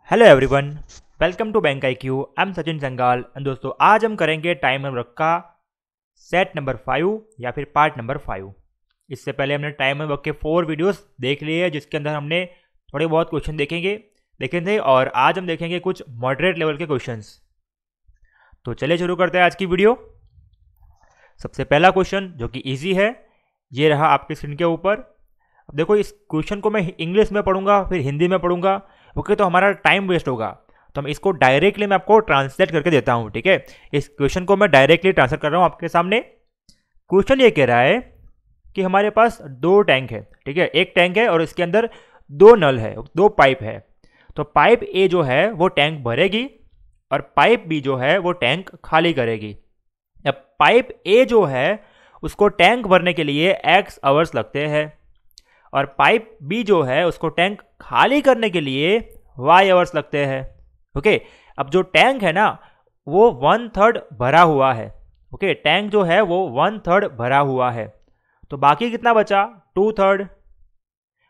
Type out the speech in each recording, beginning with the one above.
Hello everyone, welcome to bank IQ। I am Sachin Sangal. दोस्तों आज हम करेंगे टाइम नंबर का सेट नंबर 5 या फिर पार्ट नंबर 5। इससे पहले हमने टाइम नंबर के 4 वीडियोस देख लिए हैं जिसके अंदर हमने थोड़े बहुत क्वेश्चन देखे थे और आज हम देखेंगे कुछ मॉडरेट लेवल के क्वेश्चंस। तो चलिए शुरू करते हैं आज की वीडियो। सबसे पहला क्वेश्चन जो कि ईजी है ये रहा आपकी स्क्रीन के ऊपर। अब देखो इस क्वेश्चन को मैं इंग्लिश में पढ़ूंगा फिर हिंदी में पढ़ूंगा, ओके, तो हमारा टाइम वेस्ट होगा। तो मैं इसको डायरेक्टली मैं आपको ट्रांसलेट करके देता हूं, ठीक है। इस क्वेश्चन को मैं डायरेक्टली ट्रांसलेट कर रहा हूं आपके सामने। क्वेश्चन ये कह रहा है कि हमारे पास 2 टैंक है, ठीक है। एक टैंक है और इसके अंदर 2 नल है, 2 पाइप है। तो पाइप ए जो है वो टैंक भरेगी और पाइप बी जो है वो टैंक खाली करेगी। अब पाइप ए जो है उसको टैंक भरने के लिए x आवर्स लगते हैं और पाइप बी जो है उसको टैंक खाली करने के लिए y आवर्स लगते हैं, ओके। अब जो टैंक है ना वो 1/3 भरा हुआ है, ओके। टैंक जो है वो 1/3 भरा हुआ है, तो बाकी कितना बचा 2/3,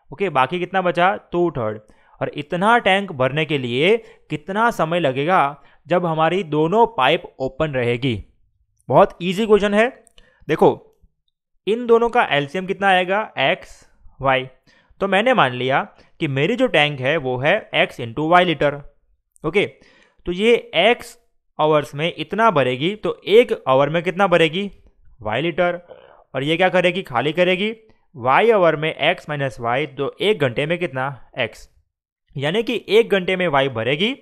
ओके। बाकी कितना बचा 2/3। और इतना टैंक भरने के लिए कितना समय लगेगा जब हमारी दोनों पाइप ओपन रहेगी। बहुत इजी क्वेश्चन है। देखो इन दोनों का एलसीएम कितना आएगा x y। तो मैंने मान लिया कि मेरी जो टैंक है वो है x into y litre, okay. तो ये x आवर्स में इतना भरेगी तो 1 आवर में कितना भरेगी y लीटर। और ये क्या करेगी खाली करेगी y आवर में x माइनस वाई, तो 1 घंटे में कितना x, यानी कि 1 घंटे में y भरेगी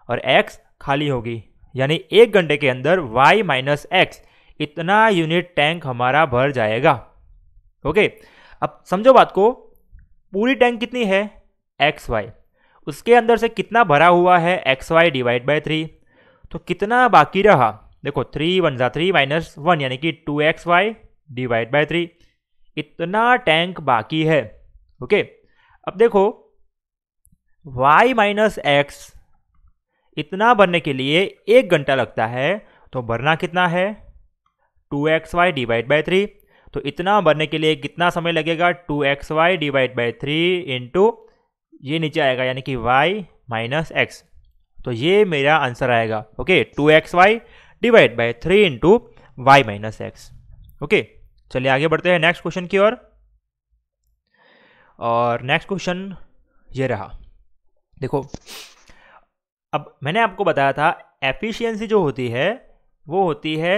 और x खाली होगी, यानी 1 घंटे के अंदर y माइनस x इतना यूनिट टैंक हमारा भर जाएगा, ओके। अब समझो बात को, पूरी टैंक कितनी है एक्स वाई, उसके अंदर से कितना भरा हुआ है एक्स वाई डिवाइड बाई 3, तो कितना बाकी रहा। देखो 3 1 जा 3 माइनस 1 यानी कि 2xy डिवाइड बाई 3, इतना टैंक बाकी है, ओके। अब देखो y माइनस एक्स इतना भरने के लिए 1 घंटा लगता है, तो भरना कितना है 2xy डिवाइड बाई 3। तो इतना भरने के लिए कितना समय लगेगा 2xy डिवाइड बाई 3 इंटू ये नीचे आएगा यानी कि y माइनस एक्स। तो ये मेरा आंसर आएगा, okay. 2xy divide by 3 into y minus x, okay. चलिए आगे बढ़ते हैं नेक्स्ट क्वेश्चन की ओर। और नेक्स्ट क्वेश्चन ये रहा। देखो अब मैंने आपको बताया था एफिशिएंसी जो होती है वो होती है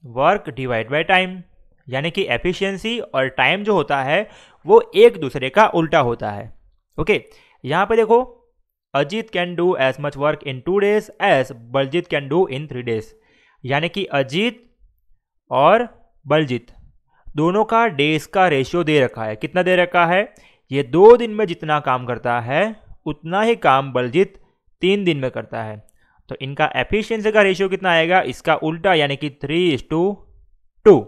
वर्क डिवाइड बाई टाइम, यानी कि एफिशिएंसी और टाइम जो होता है वो एक दूसरे का उल्टा होता है, ओके। यहाँ पे देखो Ajit can do as much work in 2 days as Baljit can do in 3 days, यानी कि अजीत और बलजीत दोनों का डेज का रेशियो दे रखा है। कितना दे रखा है, ये 2 दिन में जितना काम करता है उतना ही काम बलजीत 3 दिन में करता है। तो इनका एफिशिएंसी का रेशियो कितना आएगा, इसका उल्टा, यानी कि 3:2।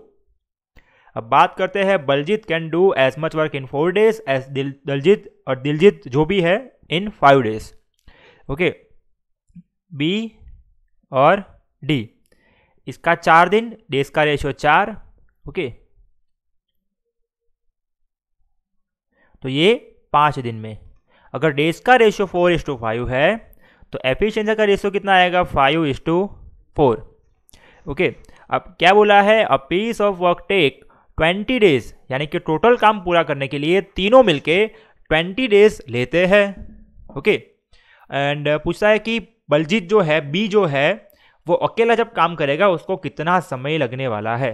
अब बात करते हैं Baljit can do as much work in 4 days as Daljit और दिलजीत जो भी है इन 5 days, ओके। बी और डी इसका 4 दिन, डेज का रेशियो 4, ओके। तो ये 5 दिन में। अगर डेज का रेशियो 4:5 है तो एफिशिएंसी का रेशियो कितना आएगा 5:4, ओके। अब क्या बोला है, a piece of work take 20 days, यानी कि टोटल काम पूरा करने के लिए तीनों मिलके 20 days लेते हैं, ओके। एंड पूछता है कि बलजीत जो है बी जो है वो अकेला जब काम करेगा उसको कितना समय लगने वाला है,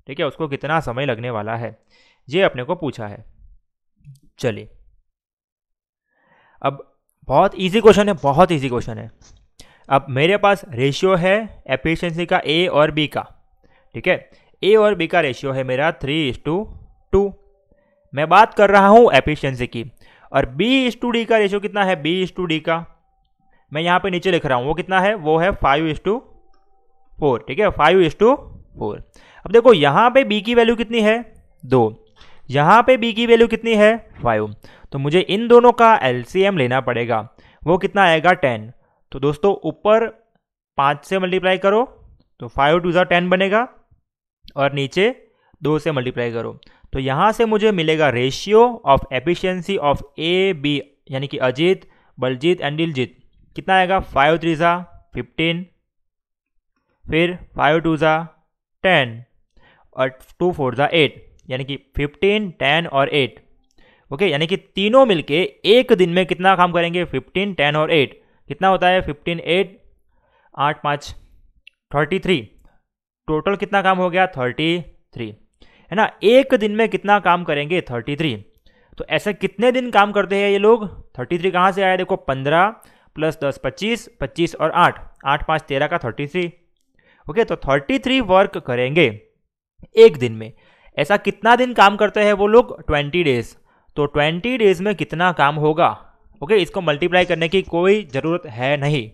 ठीक है, उसको कितना समय लगने वाला है, ये अपने को पूछा है। चलिए अब बहुत इजी क्वेश्चन है, बहुत इजी क्वेश्चन है। अब मेरे पास रेशियो है एफिशिएंसी का ए और बी का, ठीक है। ए और बी का रेशियो है मेरा 3:2। मैं बात कर रहा हूं एफिशिएंसी की। और B/D का रेशियो कितना है, B/D का मैं यहां पे नीचे लिख रहा हूं, वो कितना है, वो है 5:4, ठीक है, 5:4। अब देखो यहां पे B की वैल्यू कितनी है 2, यहां पे B की वैल्यू कितनी है 5, तो मुझे इन दोनों का एलसीएम लेना पड़ेगा। वो कितना आएगा 10। तो दोस्तों ऊपर 5 से मल्टीप्लाई करो तो 5 2 10 बनेगा और नीचे 2 से मल्टीप्लाई करो तो यहां से मुझे मिलेगा ratio of efficiency of A B, यानी कि अजीत, बलजीत एंड दिलजीत, कितना आएगा, 5 3 ज़ा 15, फिर 5 2 ज़ा 10 और 2 4 ज़ा 8, यानी कि 15 10 और 8। ओके, यानी कि तीनों मिलके एक दिन में कितना काम करेंगे, 15 10 और 8। कितना होता है, 15 8 8 5 33। टोटल कितना काम हो गया, 33, है ना। एक दिन में कितना काम करेंगे, 33। तो ऐसे कितने दिन काम करते हैं ये लोग, 33 कहाँ से आया, देखो 15 + 10 25, 25 और 8 8 5 13 का 33। ओके, तो 33 वर्क करेंगे एक दिन में। ऐसा कितना दिन काम करते हैं वो लोग, 20 डेज। तो 20 डेज में कितना काम होगा। ओके, इसको मल्टीप्लाई करने की कोई ज़रूरत है नहीं।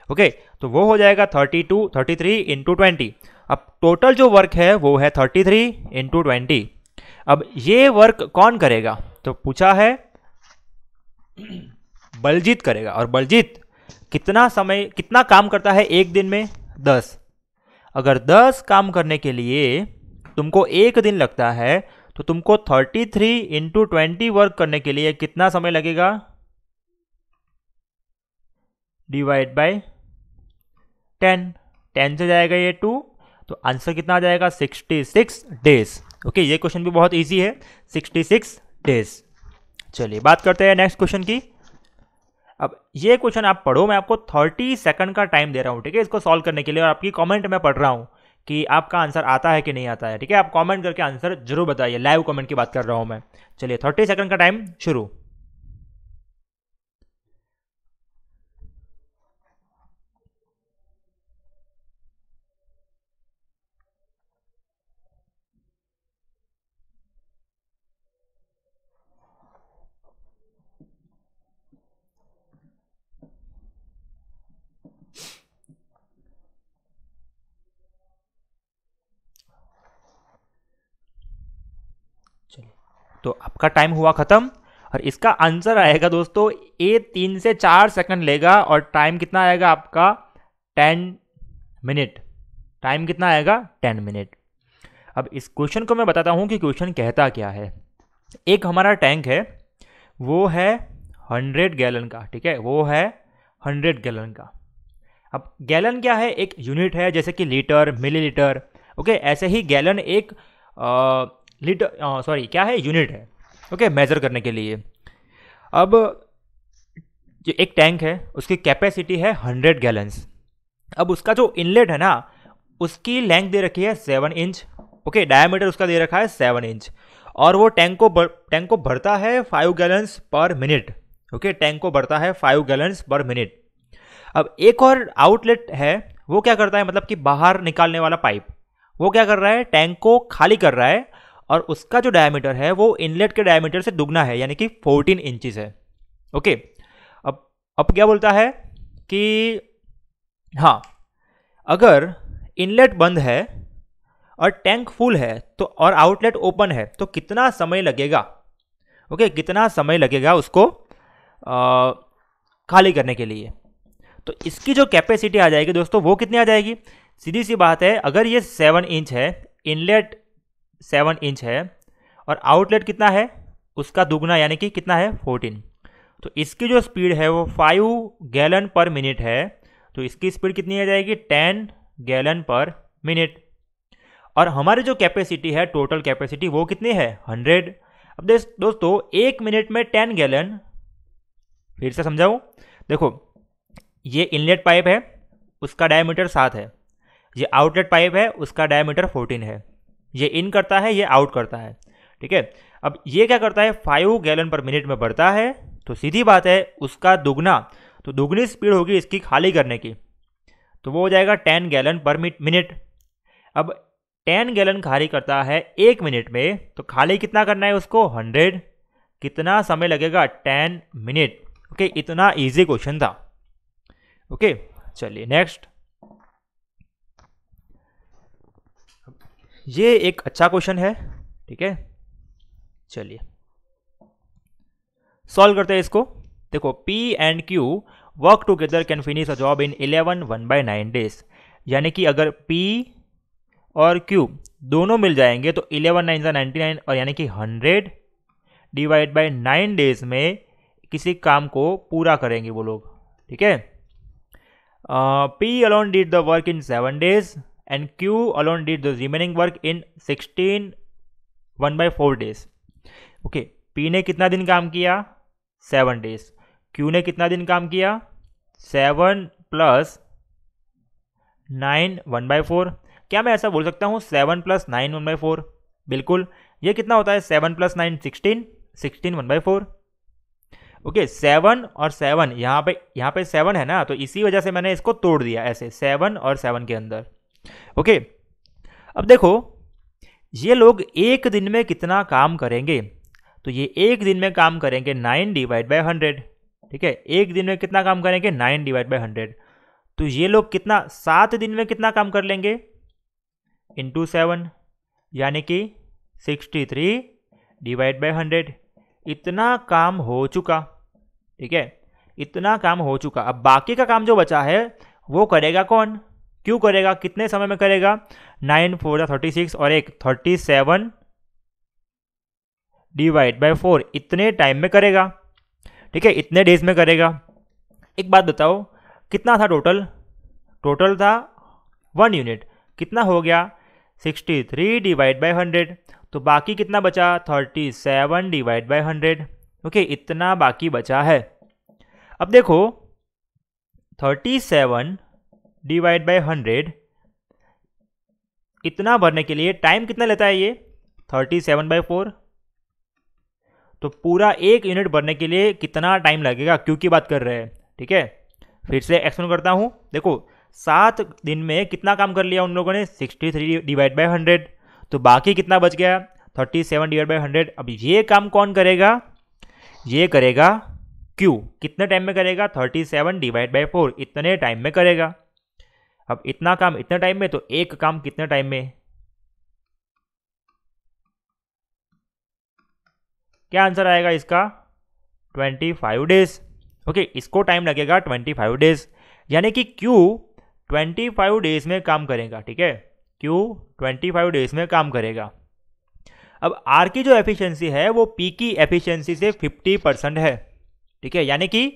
ओके, तो वो हो जाएगा 33 इंटू 20। अब टोटल जो वर्क है वो है 33 इंटू 20। अब ये वर्क कौन करेगा, तो पूछा है बलजीत करेगा। और बलजीत कितना काम करता है एक दिन में, 10। अगर 10 काम करने के लिए तुमको एक दिन लगता है, तो तुमको 33 इंटू 20 वर्क करने के लिए कितना समय लगेगा, डिवाइड बाय 10 से जाएगा ये 2, तो आंसर कितना आ जाएगा, 66 डेज। ओके, ये क्वेश्चन भी बहुत इजी है, 66 डेज। चलिए बात करते हैं नेक्स्ट क्वेश्चन की। अब ये क्वेश्चन आप पढ़ो, मैं आपको 30 सेकंड का टाइम दे रहा हूँ, ठीक है, इसको सॉल्व करने के लिए। और आपकी कमेंट में पढ़ रहा हूँ कि आपका आंसर आता है कि नहीं आता है, ठीक है। आप कमेंट करके आंसर जरूर बताइए, लाइव कमेंट की बात कर रहा हूँ मैं। चलिए 30 सेकंड का टाइम शुरू। चलिए, तो आपका टाइम हुआ खत्म। और इसका आंसर आएगा दोस्तों, ये 3 से 4 सेकंड लेगा। और टाइम कितना आएगा आपका, 10 मिनट। टाइम कितना आएगा, 10 मिनट। अब इस क्वेश्चन को मैं बताता हूँ कि क्वेश्चन कहता क्या है। एक हमारा टैंक है, वो है 100 गैलन का, ठीक है, वो है 100 गैलन का। अब गैलन क्या है, एक यूनिट है, जैसे कि लीटर, मिलीलीटर। ओके, ऐसे ही गैलन एक लीटर, सॉरी क्या है, यूनिट है। ओके, मेजर करने के लिए। अब जो एक टैंक है, उसकी कैपेसिटी है 100 गैलन्स। अब उसका जो इनलेट है ना, उसकी लेंथ दे रखी है 7 इंच। ओके, डायमीटर उसका दे रखा है 7 इंच। और वो टैंक को भरता है 5 गैलन्स पर मिनट। ओके, टैंक को भरता है 5 गैलन्स पर मिनट। अब एक और आउटलेट है, वो क्या करता है, मतलब कि बाहर निकालने वाला पाइप, वो क्या कर रहा है, टैंक को खाली कर रहा है। और उसका जो डायमीटर है वो इनलेट के डायमीटर से दुगना है, यानी कि 14 इंचेस है। ओके, अब क्या बोलता है कि हाँ, अगर इनलेट बंद है और टैंक फुल है तो, और आउटलेट ओपन है, तो कितना समय लगेगा। ओके, कितना समय लगेगा उसको खाली करने के लिए। तो इसकी जो कैपेसिटी आ जाएगी दोस्तों, वो कितनी आ जाएगी, सीधी सी बात है। अगर ये 7 इंच है, इनलेट 7 इंच है, और आउटलेट कितना है, उसका दुगना, यानी कि कितना है, 14। तो इसकी जो स्पीड है वो 5 गैलन पर मिनट है। तो इसकी स्पीड कितनी आ जाएगी, 10 गैलन पर मिनट। और हमारी जो कैपेसिटी है, टोटल कैपेसिटी, वो कितनी है, 100। अब दोस्तों, 1 मिनट में 10 गैलन, फिर से समझाऊं, देखो ये इनलेट पाइप है, उसका डायमीटर 7 है। ये आउटलेट पाइप है, उसका डायमीटर 14 है। ये इन करता है, ये आउट करता है, ठीक है। अब ये क्या करता है, 5 गैलन पर मिनट में बढ़ता है। तो सीधी बात है, उसका दुगना, तो दुगनी स्पीड होगी इसकी खाली करने की, तो वो हो जाएगा 10 गैलन पर मिनट। अब 10 गैलन खाली करता है 1 मिनट में, तो खाली कितना करना है उसको, 100। कितना समय लगेगा, 10 मिनट। ओके, इतना इजी क्वेश्चन था। ओके, चलिए नेक्स्ट। ये एक अच्छा क्वेश्चन है, ठीक है, चलिए सॉल्व करते हैं इसको। देखो, P and Q work together can finish a job in 11 1/9 days. यानी कि अगर P और Q दोनों मिल जाएंगे तो 11 9 99, और यानी कि 100 डिवाइड बाय 9 डेज में किसी काम को पूरा करेंगे वो लोग। ठीक है। P alone did the work in 7 days and Q alone did the remaining work in 16 1/4 days. Okay, P ने कितना दिन काम किया? 7 डेज। Q ने कितना दिन काम किया? 7 + 9 1/4। क्या मैं ऐसा बोल सकता हूँ 7 + 9 1/4? बिल्कुल। ये कितना होता है? 7 + 9 16, 16 1/4। ओके, 7 और 7 यहाँ पे 7 है ना, तो इसी वजह से मैंने इसको तोड़ दिया ऐसे 7 और 7 के अंदर। ओके, अब देखो ये लोग एक दिन में कितना काम करेंगे। तो ये एक दिन में काम करेंगे 9 / 100। ठीक है, एक दिन में कितना काम करेंगे? 9 / 100। तो ये लोग कितना 7 दिन में कितना काम कर लेंगे? × 7, यानी कि 63 / 100। इतना काम हो चुका। ठीक है, इतना काम हो चुका। अब बाकी का काम जो बचा है वो करेगा कौन? क्यों करेगा? कितने समय में करेगा? 9 × 4 = 36 और एक 37 / 4 इतने टाइम में करेगा। ठीक है, इतने डेज में करेगा। एक बात बताओ, कितना था टोटल? टोटल था 1 यूनिट। कितना हो गया? 63 / 100। तो बाकी कितना बचा? 37 / 100। ओके, इतना बाकी बचा है। अब देखो 37 / 100 इतना भरने के लिए टाइम कितना लेता है ये? 37/4। तो पूरा 1 यूनिट भरने के लिए कितना टाइम लगेगा? क्यों की बात कर रहे हैं। ठीक है, फिर से एक्सप्लेन करता हूं। देखो 7 दिन में कितना काम कर लिया उन लोगों ने? 63 / 100। तो बाकी कितना बच गया? 37 / 100। अब ये काम कौन करेगा? ये करेगा क्यू। कितने टाइम में करेगा? 37 / 4 इतने टाइम में करेगा। अब इतना काम इतने टाइम में, तो एक काम कितने टाइम में? क्या आंसर आएगा इसका? 25 डेज। ओके, इसको टाइम लगेगा 25 डेज, यानी कि क्यू 25 डेज में काम करेगा। ठीक है, क्यू 25 डेज में काम करेगा। अब आर की जो एफिशिएंसी है वो पी की एफिशिएंसी से 50% है। ठीक है, यानी कि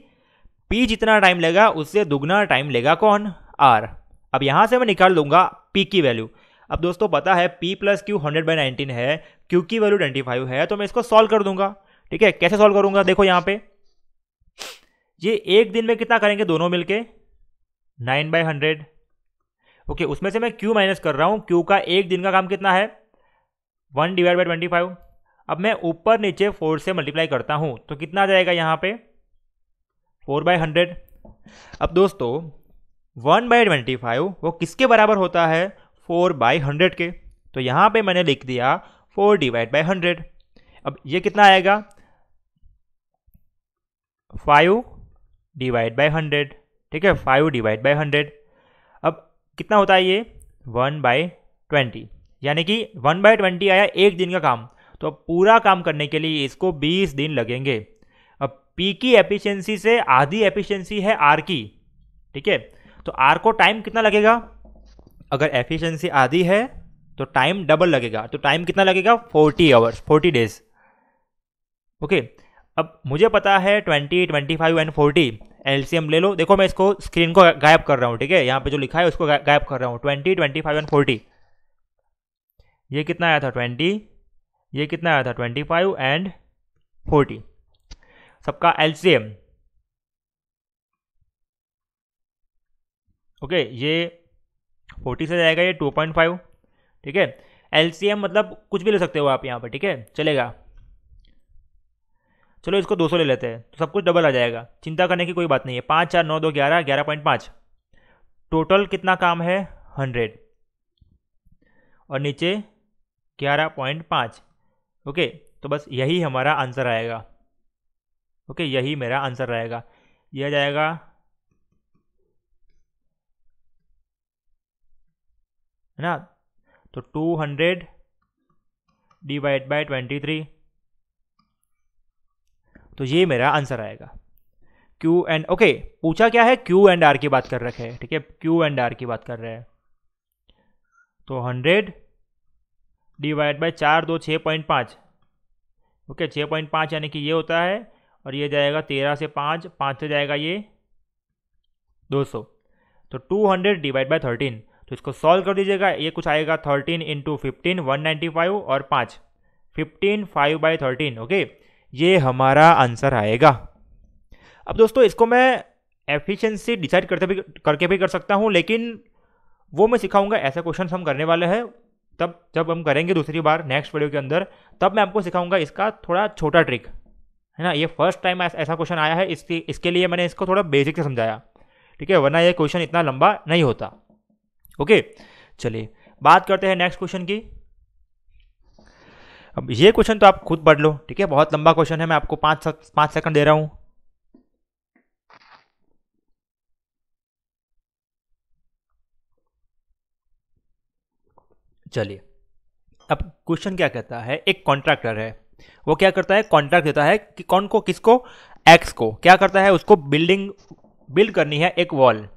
पी जितना टाइम लेगा उससे दुगना टाइम लेगा कौन? आर। अब यहां से मैं निकाल लूंगा पी की वैल्यू। अब दोस्तों पता है P + Q 100/19 है, Q की वैल्यू 25 है, तो मैं इसको सॉल्व कर दूंगा। ठीक है, कैसे सॉल्व करूंगा? देखो यहां पे ये एक दिन में कितना करेंगे दोनों मिलके? 9/100। ओके, उसमें से मैं Q माइनस कर रहा हूं। Q का एक दिन का काम कितना है? 1 / 25। अब मैं ऊपर नीचे 4 से मल्टीप्लाई करता हूं तो कितना आ जाएगा यहां पे? 4/100। अब दोस्तों 1/25 वो किसके बराबर होता है? 4/100 के। तो यहां पे मैंने लिख दिया 4 / 100। अब ये कितना आएगा? 5 / 100। ठीक है, 5 / 100। अब कितना होता है ये? 1/20, यानी कि 1/20 आया एक दिन का काम। तो अब पूरा काम करने के लिए इसको 20 दिन लगेंगे। अब P की एफिशिएंसी से आधी एफिशिएंसी है R की। ठीक है, तो R को टाइम कितना लगेगा? अगर एफिशिएंसी आधी है तो टाइम डबल लगेगा। तो टाइम कितना लगेगा? 40 आवर्स, 40 डेज। ओके, अब मुझे पता है 20, 25 एंड 40 एलसीएम ले लो। देखो मैं इसको स्क्रीन को गायब कर रहा हूं। ठीक है, यहां पे जो लिखा है उसको गायब कर रहा हूं। 20, 25 एंड 40, ये कितना आया था? 20। ये कितना आया था? 25 एंड 40। सबका एलसीएम। ओके, ये 40 से जाएगा ये 2.5। ठीक है, एलसीएम मतलब कुछ भी ले सकते हो आप यहाँ पर। ठीक है, चलेगा। चलो इसको 200 ले लेते हैं तो सब कुछ डबल आ जाएगा, चिंता करने की कोई बात नहीं है। 5 4 9 2 11, 11.5। टोटल कितना काम है? 100 और नीचे 11.5। ओके, तो बस यही हमारा आंसर आएगा। ओके, यही मेरा आंसर रहेगा। यह जाएगा है ना, तो 200 / 23, तो ये मेरा आंसर आएगा। क्यू एंड ओके, पूछा क्या है? क्यू एंड आर की बात कर रखे हैं। ठीक है, क्यू एंड आर की बात कर रहे हैं। तो 100 / 4 2 6.5। ओके, 6.5 यानी कि ये होता है, और ये जाएगा 13 से 5, 5 से जाएगा ये 200, तो 200 डिवाइड बाय 13, तो इसको सॉल्व कर दीजिएगा। ये कुछ आएगा 13 इंटू 15 195 और 5 15 5 बाई 13। ओके, ये हमारा आंसर आएगा। अब दोस्तों इसको मैं एफिशिएंसी डिसाइड करके भी कर सकता हूँ, लेकिन वो मैं सिखाऊंगा। ऐसे क्वेश्चन हम करने वाले हैं तब जब हम करेंगे दूसरी बार नेक्स्ट वीडियो के अंदर, तब मैं आपको सिखाऊंगा इसका थोड़ा छोटा ट्रिक, है ना। ये फर्स्ट टाइम ऐसा क्वेश्चन आया है, इसके लिए मैंने इसको थोड़ा बेसिक से समझाया, ठीक है, वरना ये क्वेश्चन इतना लंबा नहीं होता। ओके, चलिए बात करते हैं नेक्स्ट क्वेश्चन की। अब ये क्वेश्चन तो आप खुद पढ़ लो, ठीक है, बहुत लंबा क्वेश्चन है, मैं आपको 5 सेकंड दे रहा हूं। चलिए, अब क्वेश्चन क्या कहता है, एक कॉन्ट्रैक्टर है, वो क्या करता है, कॉन्ट्रैक्ट देता है कि कौन को, किसको, एक्स को, क्या करता है, उसको बिल्ड करनी है एक वॉल।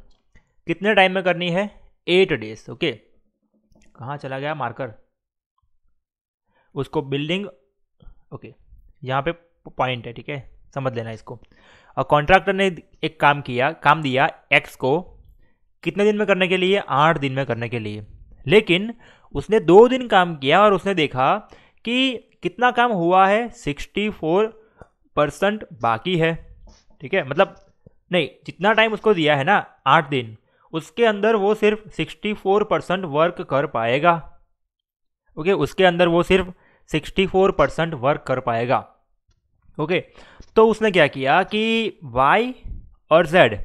कितने टाइम में करनी है, 8 डेज। ओके, कहाँ चला गया मार्कर, उसको बिल्डिंग, ओके यहाँ पे पॉइंट है, ठीक है, समझ लेना इसको। और कॉन्ट्रैक्टर ने एक काम दिया एक्स को कितने दिन में करने के लिए, 8 दिन में करने के लिए। लेकिन उसने 2 दिन काम किया और उसने देखा कि कितना काम हुआ है, 64% बाकी है, ठीक है, मतलब नहीं, जितना टाइम उसको दिया है ना 8 दिन, उसके अंदर वो सिर्फ 64% वर्क कर पाएगा। ओके, उसके अंदर वो सिर्फ 64% वर्क कर पाएगा। ओके, तो उसने क्या किया कि वाई और जेड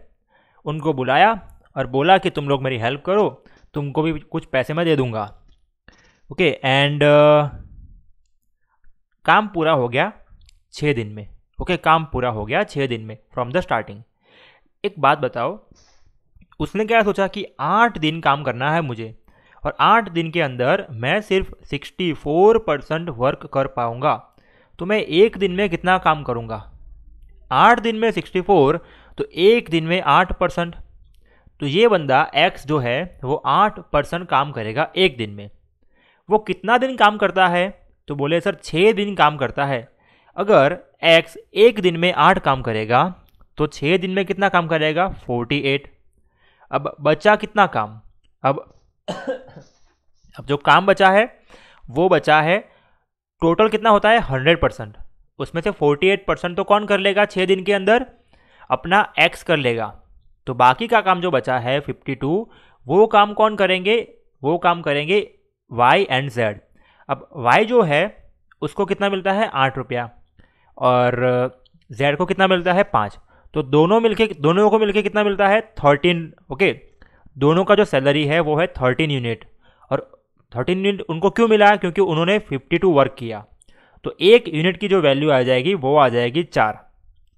उनको बुलाया और बोला कि तुम लोग मेरी हेल्प करो, तुमको भी कुछ पैसे मैं दे दूंगा। ओके, एंड काम पूरा हो गया 6 दिन में। ओके, काम पूरा हो गया 6 दिन में फ्रॉम द स्टार्टिंग। एक बात बताओ, उसने क्या सोचा कि 8 दिन काम करना है मुझे, और 8 दिन के अंदर मैं सिर्फ 64% वर्क कर पाऊंगा, तो मैं एक दिन में कितना काम करूंगा, 8 दिन में 64, तो एक दिन में 8%, तो ये बंदा एक्स जो है वो 8% काम करेगा एक दिन में। वो कितना दिन काम करता है, तो बोले सर 6 दिन काम करता है। अगर एक्स एक दिन में 8 काम करेगा तो 6 दिन में कितना काम करेगा, 48। अब बचा कितना काम, अब जो काम बचा है वो बचा है, टोटल कितना होता है 100%, उसमें से 48% तो कौन कर लेगा 6 दिन के अंदर, अपना एक्स कर लेगा। तो बाकी का काम जो बचा है 52, वो काम कौन करेंगे, वो काम करेंगे वाई एंड जेड। अब वाई जो है उसको कितना मिलता है, 8 रुपया, और जेड को कितना मिलता है, 5। तो दोनों को मिलके कितना मिलता है, 13। ओके, दोनों का जो सैलरी है वो है 13 यूनिट, और 13 यूनिट उनको क्यों मिला, क्योंकि उन्होंने 52 वर्क किया। तो एक यूनिट की जो वैल्यू आ जाएगी वो आ जाएगी 4।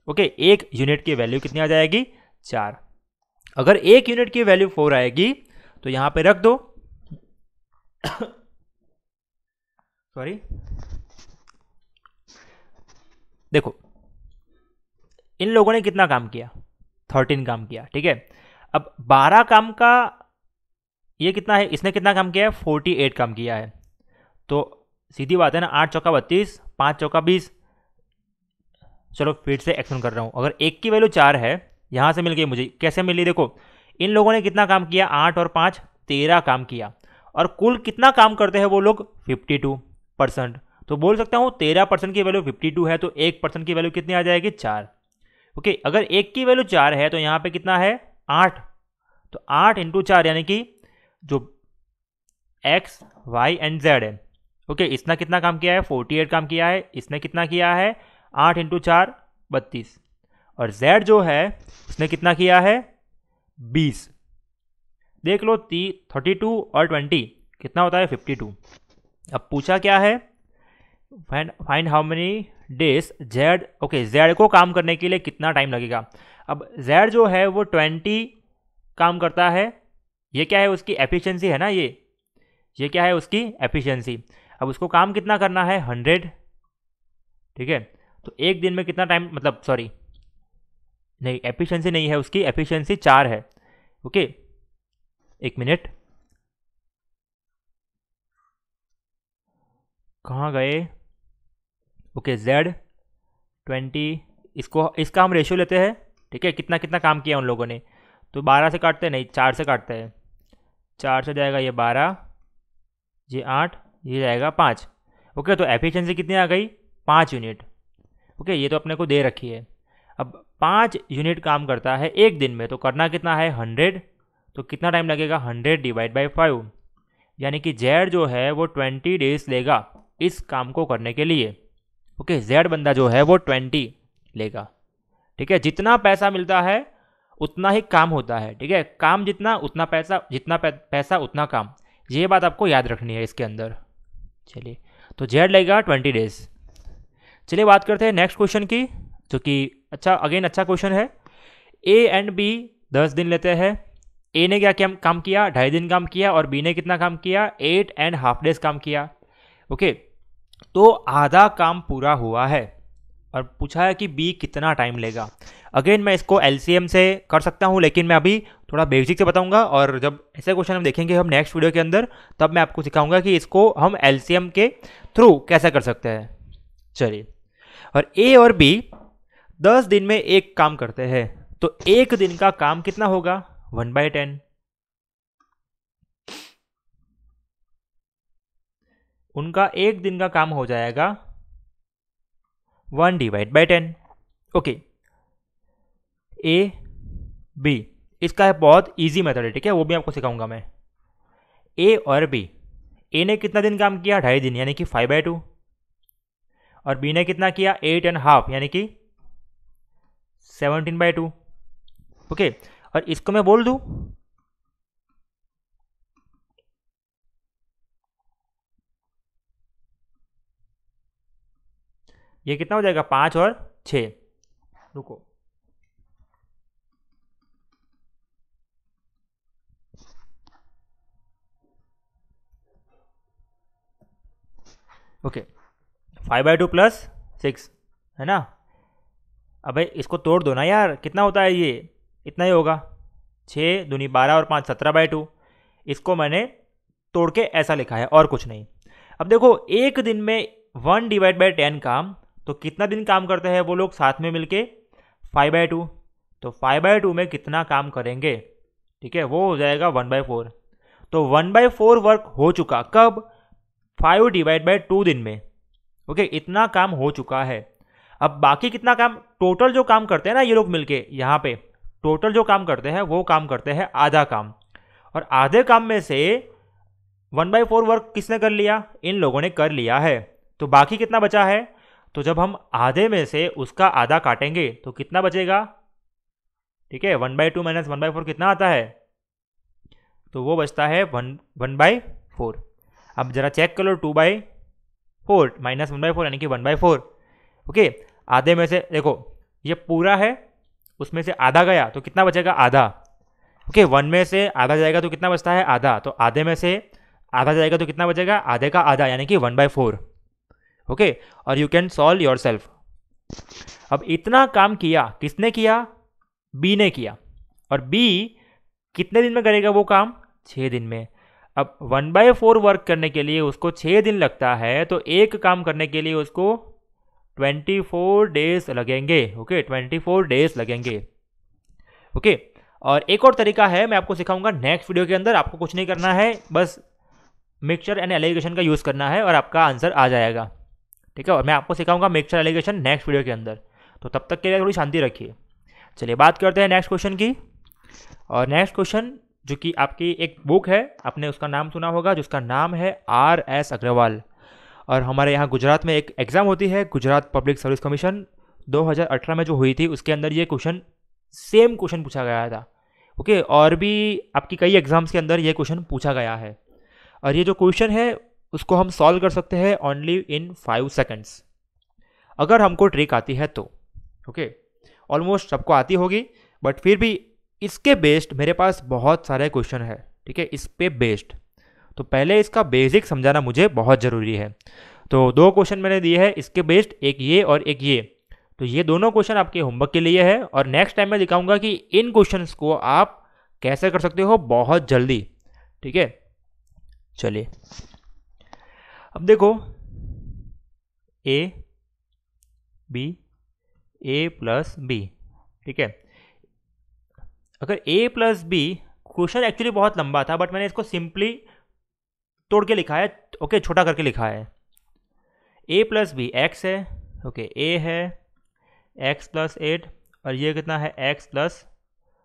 ओके, एक यूनिट की वैल्यू कितनी आ जाएगी, 4। अगर एक यूनिट की वैल्यू 4 आएगी तो यहां पे रख दो सॉरी, देखो इन लोगों ने कितना काम किया, 13 काम किया, ठीक है। अब 12 काम का ये कितना है, इसने कितना काम किया है, 48 काम किया है। तो सीधी बात है ना, 8 चौका 32, 5 चौका 20। चलो फिर से एक्शन कर रहा हूं, अगर एक की वैल्यू 4 है, यहां से मिल गई मुझे, कैसे मिली, देखो इन लोगों ने कितना काम किया, 8 और 5 13 काम किया, और कुल कितना काम करते हैं वो लोग, 52%। तो बोल सकता हूं 13% की वैल्यू 52 है, तो 1% की वैल्यू कितनी आ जाएगी, 4। ओके, अगर एक की वैल्यू 4 है तो यहां पे कितना है, 8, तो 8 इंटू 4, यानी कि जो एक्स वाई एंड जेड है, ओके, इसने कितना काम किया है, 48 काम किया है, इसने कितना किया है, 8 इंटू 4 32, और जेड जो है उसने कितना किया है, 20। देख लो 32 और 20 कितना होता है, 52। अब पूछा क्या है, find how many days Z. Okay, Z को काम करने के लिए कितना टाइम लगेगा। अब जेड जो है वो 20 काम करता है, ये क्या है, उसकी एफिशिएंसी है ना, ये क्या है, उसकी एफिशिएंसी। अब उसको काम कितना करना है, 100, ठीक है। तो एक दिन में कितना टाइम, मतलब सॉरी नहीं, एफिशिएंसी नहीं है उसकी, एफिशिएंसी 4 है। ओके, एक मिनट, कहाँ गए, ओके, जेड 20, इसका हम रेशियो लेते हैं, ठीक है, कितना कितना काम किया उन लोगों ने। तो 12 से काटते हैं, नहीं 4 से काटते हैं। 4 से जाएगा ये 12, ये 8, ये जाएगा 5। ओके, तो एफिशिएंसी कितनी आ गई? 5 यूनिट। ओके, ये तो अपने को दे रखी है। अब 5 यूनिट काम करता है एक दिन में, तो करना कितना है? 100। तो कितना टाइम लगेगा? 100 डिवाइड बाई 5, यानी कि जेड जो है वो 20 डेज लेगा इस काम को करने के लिए। ओके, जेड बंदा जो है वो 20 लेगा। ठीक है, जितना पैसा मिलता है उतना ही काम होता है। ठीक है, काम जितना उतना पैसा, जितना पैसा उतना काम, ये बात आपको याद रखनी है इसके अंदर। चलिए, तो जेड लगेगा 20 डेज। चलिए बात करते हैं नेक्स्ट क्वेश्चन की, जो कि अगेन अच्छा क्वेश्चन है। ए एंड बी 10 दिन लेते हैं। ए ने क्या काम किया? 2.5 दिन काम किया। और बी ने कितना काम किया? 8.5 डेज काम किया। ओके, तो आधा काम पूरा हुआ है और पूछा है कि बी कितना टाइम लेगा। अगेन मैं इसको एलसीएम से कर सकता हूँ, लेकिन मैं अभी थोड़ा बेसिक से बताऊंगा, और जब ऐसे क्वेश्चन हम देखेंगे हम नेक्स्ट वीडियो के अंदर, तब मैं आपको सिखाऊंगा कि इसको हम एलसीएम के थ्रू कैसे कर सकते हैं। चलिए, और ए और बी 10 दिन में एक काम करते हैं, तो एक दिन का काम कितना होगा? 1/10। उनका एक दिन का काम हो जाएगा 1/10। ओके, ए बी, इसका है बहुत इजी मेथड है। ठीक है, वो भी आपको सिखाऊंगा मैं। ए और बी, ए ने कितना दिन काम किया? 2.5 दिन, यानी कि 5/2। और बी ने कितना किया? 8.5, यानी कि 17/2। ओके, और इसको मैं बोल दूं, ये कितना हो जाएगा? 5 और 6। रुको, ओके, 5/2 प्लस 6 है ना। अब भाई इसको तोड़ दो ना यार, कितना होता है? ये इतना ही होगा। 6 दूनी 12 और 5 17/2। इसको मैंने तोड़ के ऐसा लिखा है और कुछ नहीं। अब देखो, एक दिन में 1/10 काम, तो कितना दिन काम करते हैं वो लोग साथ में मिलके? 5/2। तो 5/2 में कितना काम करेंगे? ठीक है, वो हो जाएगा 1/4। तो 1/4 वर्क हो चुका कब? 5/2 दिन में। ओके, इतना काम हो चुका है। अब बाकी कितना काम, टोटल जो काम करते हैं ना ये लोग मिलके, यहाँ पे टोटल जो काम करते हैं वो काम करते हैं आधा काम। और आधे काम में से 1/4 वर्क किसने कर लिया? इन लोगों ने कर लिया है। तो बाकी कितना बचा है? तो जब हम आधे में से उसका आधा काटेंगे तो कितना बचेगा? ठीक है, 1/2 माइनस 1/4 कितना आता है? तो वो बचता है 1/4। अब जरा चेक कर लो, 2/4 माइनस 1/4 यानी कि 1/4। ओके, आधे में से देखो ये पूरा है, उसमें से आधा गया तो कितना बचेगा? आधा। ओके, 1 में से आधा जाएगा तो कितना बचता है? आधा। तो आधे में से आधा जाएगा तो कितना बचेगा? आधे का आधा, यानी कि 1/4। ओके, और you can solve your self. अब इतना काम किया किसने किया? बी ने किया। और बी कितने दिन में करेगा वो काम? 6 दिन में। अब 1/4 वर्क करने के लिए उसको 6 दिन लगता है, तो एक काम करने के लिए उसको 24 डेज लगेंगे। ओके, 24 डेज लगेंगे। ओके, और एक और तरीका है, मैं आपको सिखाऊंगा नेक्स्ट वीडियो के अंदर। आपको कुछ नहीं करना है, बस मिक्सचर एंड एलिगेशन का यूज़ करना है और आपका आंसर आ जाएगा। ठीक है, और मैं आपको सिखाऊंगा मिक्सचर एलिगेशन नेक्स्ट वीडियो के अंदर। तो तब तक के लिए थोड़ी शांति रखिए। चलिए बात करते हैं नेक्स्ट क्वेश्चन की। और नेक्स्ट क्वेश्चन जो कि आपकी एक बुक है, आपने उसका नाम सुना होगा, जिसका नाम है RS अग्रवाल। और हमारे यहाँ गुजरात में एक एग्ज़ाम होती है, गुजरात पब्लिक सर्विस कमीशन 2018 में जो हुई थी, उसके अंदर ये क्वेश्चन, सेम क्वेश्चन पूछा गया था। ओके, और भी आपकी कई एग्जाम्स के अंदर ये क्वेश्चन पूछा गया है। और ये जो क्वेश्चन है उसको हम सॉल्व कर सकते हैं ओनली इन 5 सेकेंड्स, अगर हमको ट्रिक आती है तो। ओके, ऑलमोस्ट सबको आती होगी, बट फिर भी इसके बेस्ड मेरे पास बहुत सारे क्वेश्चन है। ठीक है, इस पे बेस्ड, तो पहले इसका बेसिक समझाना मुझे बहुत ज़रूरी है। तो 2 क्वेश्चन मैंने दिए हैं इसके बेस्ड, एक ये और एक ये। तो ये दोनों क्वेश्चन आपके होमवर्क के लिए है, और नेक्स्ट टाइम मैं दिखाऊंगा कि इन क्वेश्चंस को आप कैसे कर सकते हो बहुत जल्दी। ठीक है, चलिए अब देखो, A B, A plus B. ठीक है, अगर a plus B, question actually बहुत लंबा था बट मैंने इसको सिंपली तोड़ के लिखा है, ओके, छोटा करके लिखा है। a प्लस बी एक्स है, ओके, a है x प्लस 8 और ये कितना है x प्लस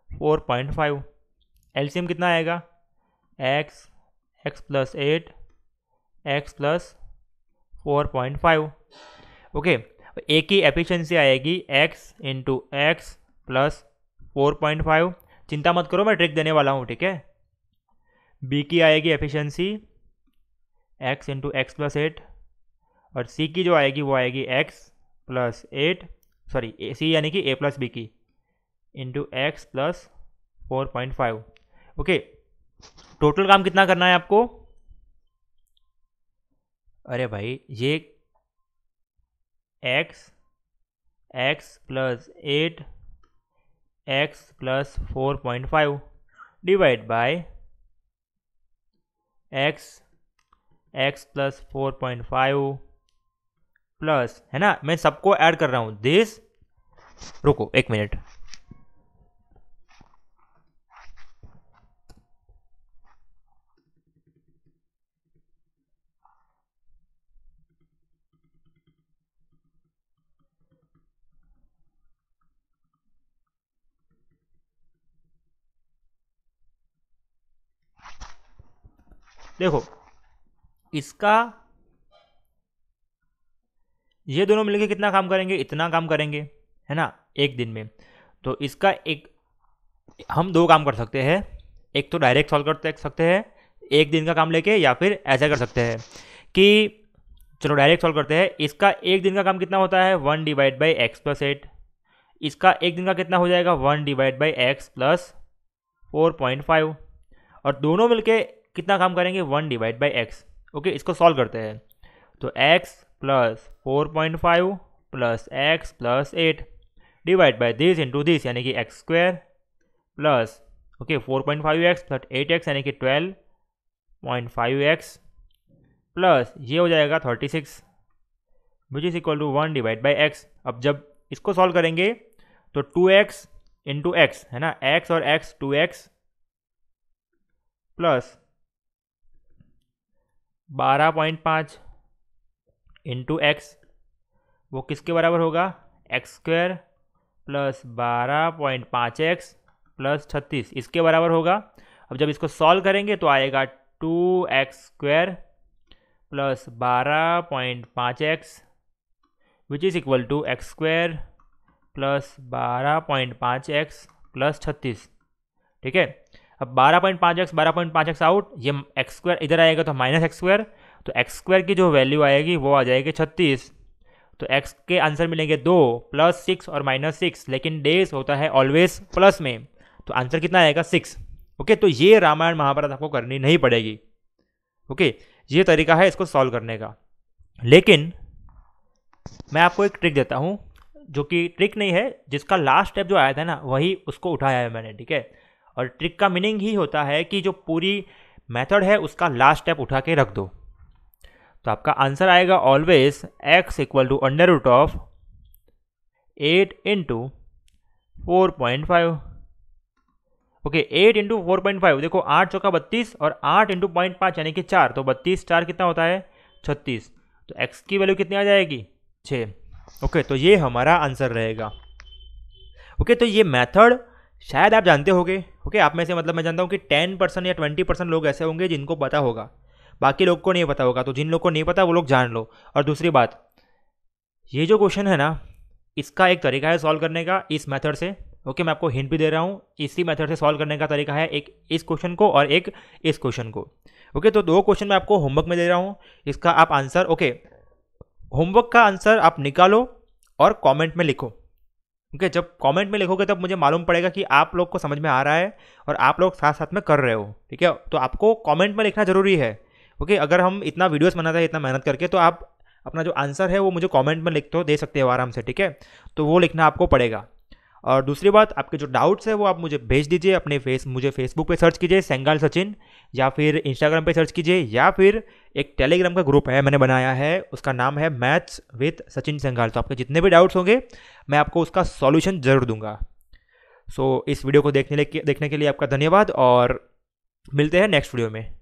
4.5। एलसीएम कितना आएगा, x plus 8 x plus 4.5, okay. A की एफिशिएंसी आएगी x इंटू एक्स प्लस 4.5। चिंता मत करो, मैं ट्रिक देने वाला हूँ, ठीक है। बी की आएगी efficiency x into x plus 8 और सी की जो आएगी वो आएगी x प्लस 8, सॉरी सी यानी कि a प्लस बी की into x plus 4.5, okay. Total काम कितना करना है आपको, अरे भाई ये x plus 8 x plus 4.5 divide by x plus 4.5 plus, है ना, मैं सबको ऐड कर रहा हूं दिस, रुको एक मिनट, देखो इसका ये दोनों मिलके कितना काम करेंगे, इतना काम करेंगे, है ना, एक दिन में। तो इसका एक हम दो काम कर सकते हैं, एक तो डायरेक्ट सॉल्व कर सकते हैं एक दिन का काम लेके, या फिर ऐसा कर सकते हैं कि चलो डायरेक्ट सॉल्व करते हैं। इसका एक दिन का काम कितना होता है, 1 डिवाइड बाई एक्स प्लस 8। इसका एक दिन का कितना हो जाएगा, 1 डिवाइड बाई एक्स प्लस 4.5 और दोनों मिलके कितना काम करेंगे, 1 डिवाइड बाई एक्स, ओके। इसको सॉल्व करते हैं तो x plus 4.5 plus x plus 8 divide by this into this यानी कि x square plus, okay, 4.5x plus 8x यानी कि 12.5x प्लस ये हो जाएगा 36 which is equal to 1 divide by x. अब जब इसको सॉल्व करेंगे तो 2x इंटू एक्स, है ना, x और x 2x plus 12.5 into x, वो किसके बराबर होगा, x square plus 12.5x plus 36 इसके बराबर होगा। अब जब इसको सॉल्व करेंगे तो आएगा 2x square plus 12.5x which is equal to x square plus 12.5x plus 36, ठीक है। अब 12.5x आउट, ये एक्स स्क्वायर इधर आएगा तो माइनस एक्स स्क्वायर, तो एक्स स्क्वायर की जो वैल्यू आएगी वो आ जाएगी 36। तो एक्स के आंसर मिलेंगे 2 प्लस 6 और माइनस 6, लेकिन डेज होता है ऑलवेज प्लस में, तो आंसर कितना आएगा 6, ओके। तो ये रामायण महाभारत आपको करनी नहीं पड़ेगी, ओके। ये तरीका है इसको सॉल्व करने का। लेकिन मैं आपको एक ट्रिक देता हूँ, जो कि ट्रिक नहीं है, जिसका लास्ट स्टेप जो आया था ना वही उसको उठाया है मैंने, ठीक है। और ट्रिक का मीनिंग ही होता है कि जो पूरी मेथड है उसका लास्ट स्टेप उठा के रख दो। तो आपका आंसर आएगा ऑलवेज x इक्वल under root of 8 into 4.5, okay. 8 into 4.5, देखो 8 चौका 32 और 8 इंटू 0.5 यानी कि 4, तो 32 4 कितना होता है 36, तो x की वैल्यू कितनी आ जाएगी 6, ओके। तो ये हमारा आंसर रहेगा, ओके। तो ये मेथड शायद आप जानते होंगे, ओके। आप में से मतलब मैं जानता हूँ कि 10% या 20% लोग ऐसे होंगे जिनको पता होगा, बाकी लोग को नहीं पता होगा। तो जिन लोग को नहीं पता वो लोग जान लो। और दूसरी बात, ये जो क्वेश्चन है ना, इसका एक तरीका है सॉल्व करने का इस मेथड से, ओके। मैं आपको हिंट भी दे रहा हूँ, इसी मेथड से सॉल्व करने का तरीका है, एक इस क्वेश्चन को और एक इस क्वेश्चन को, ओके। तो दो क्वेश्चन मैं आपको होमवर्क में दे रहा हूँ, इसका आप आंसर, ओके, होमवर्क का आंसर आप निकालो और कॉमेंट में लिखो, ओके। जब कमेंट में लिखोगे तब मुझे मालूम पड़ेगा कि आप लोग को समझ में आ रहा है और आप लोग साथ साथ में कर रहे हो, ठीक है। तो आपको कमेंट में लिखना ज़रूरी है, ओके। अगर हम इतना वीडियोस बनाते हैं इतना मेहनत करके, तो आप अपना जो आंसर है वो मुझे कमेंट में लिख तो दे सकते हो आराम से, ठीक है। तो वो लिखना आपको पड़ेगा। और दूसरी बात, आपके जो डाउट्स है वो आप मुझे भेज दीजिए अपने मुझे फेसबुक पे सर्च कीजिए सेंगाल सचिन, या फिर इंस्टाग्राम पे सर्च कीजिए, या फिर एक टेलीग्राम का ग्रुप है मैंने बनाया है, उसका नाम है मैथ्स विद सचिन सेंगाल। तो आपके जितने भी डाउट्स होंगे मैं आपको उसका सॉल्यूशन ज़रूर दूंगा। सो इस वीडियो को देखने के लिए आपका धन्यवाद और मिलते हैं नेक्स्ट वीडियो में।